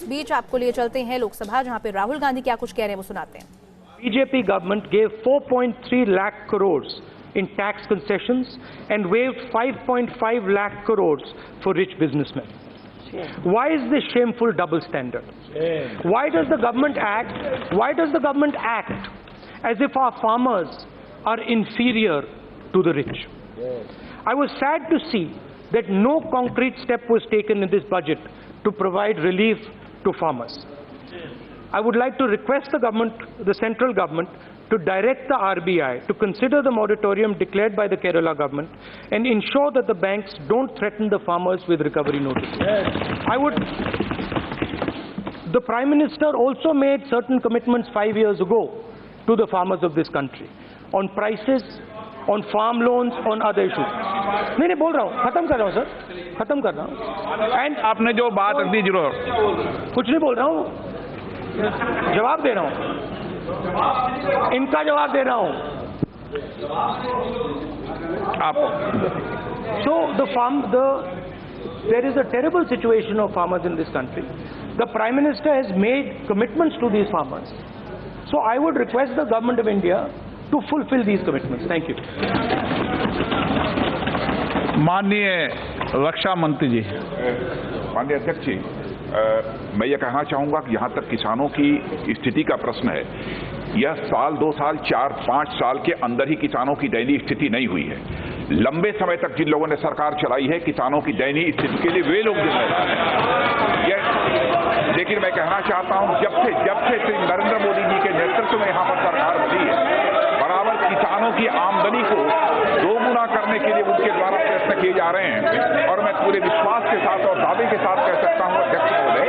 इस बीच आपको लिए चलते हैं लोकसभा, जहां पे राहुल गांधी क्या कुछ कह रहे हैं वो सुनाते हैं। BJP government gave 4.3 lakh crores in tax concessions and waived 5.5 lakh crores for rich businessmen. Why is this shameful double standard? Why does the government act as if our farmers are inferior to the rich? I was sad to see that no concrete step was taken in this budget to provide relief to farmers. I would like to request the central government to direct the RBI to consider the moratorium declared by the Kerala government and ensure that the banks don't threaten the farmers with recovery notices. The Prime Minister also made certain commitments 5 years ago to the farmers of this country on prices, on farm loans, on other issues. नहीं बोल रहा हूँ, खत्म कर रहा हूँ sir, खत्म कर रहा हूँ। एंड आपने जो बात रख दी जरूर, कुछ नहीं बोल रहा हूँ, जवाब दे रहा हूँ, इनका जवाब दे रहा हूँ। आप there is a terrible situation of farmers in this country. The Prime Minister has made commitments to these farmers. So I would request the Government of India to fulfill these commitments. Thank you. माननीय रक्षा मंत्री जी। माननीय अध्यक्ष जी, मैं ये कहना चाहूंगा कि यहाँ तक किसानों की स्थिति का प्रश्न है, यह साल 2 साल 4 5 साल के अंदर ही किसानों की दयनीय स्थिति नहीं हुई है। लंबे समय तक जिन लोगों ने सरकार चलाई है, किसानों की दयनीय स्थिति के लिए वे लोग जिम्मेदार हैं। लेकिन मैं कहना चाहता हूं, जब से श्री नरेंद्र मोदी जी के नेतृत्व में यहाँ पर सरकार बनी है, बराबर किसानों की आमदनी को दोगुना करने के लिए उनके द्वारा प्रयत्न किए जा रहे हैं। और मैं पूरे विश्वास के साथ और दावे के साथ कह सकता हूं अध्यक्ष महोदय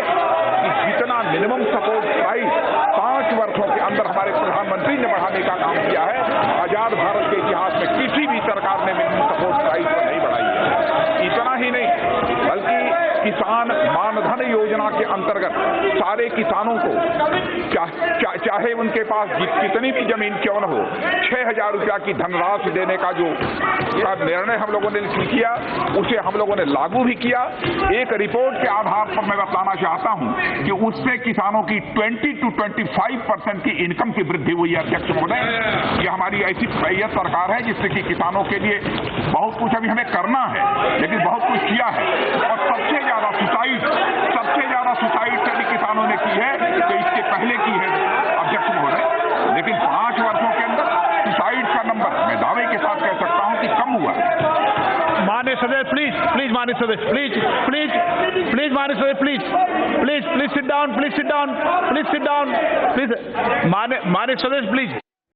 कि जितना मिनिमम सपोर्ट प्राइस 5 वर्षों के अंदर हमारे प्रधानमंत्री ने बढ़ाने का काम किया है, आजाद भारत के इतिहास में किसी भी सरकार ने मिनिमम सपोर्ट प्राइस पर नहीं बढ़ाई है। इतना ही नहीं, बल्कि किसान मानधन योजना के अंतर्गत सारे किसानों को चाहे उनके पास कितनी भी जमीन क्यों न हो, 6,000 रुपया की धनराशि देने का जो निर्णय हम लोगों ने किया, उसे हम लोगों ने लागू भी किया। एक रिपोर्ट के आधार पर मैं बताना चाहता हूं कि उससे किसानों की 20 to 25% की इनकम की वृद्धि हुई है। अध्यक्ष महोदय, ये हमारी ऐसी सरकार है जिससे कि किसानों के लिए बहुत कुछ अभी हमें करना है, लेकिन बहुत कुछ किया है। और सबसे ज्यादा सुसाइड भी किसानों ने की है, तो इसके पहले की है अध्यक्ष महोदय। लेकिन 5 वर्षों के अंदर सुसाइड का नंबर मैं दावे के साथ कह सकता हूं कि कम हुआ है। माननीय सदस्य प्लीज माननीय सदस्य प्लीज माननीय सदस्य प्लीज सिट डाउन प्लीज माननीय सदस्य प्लीज।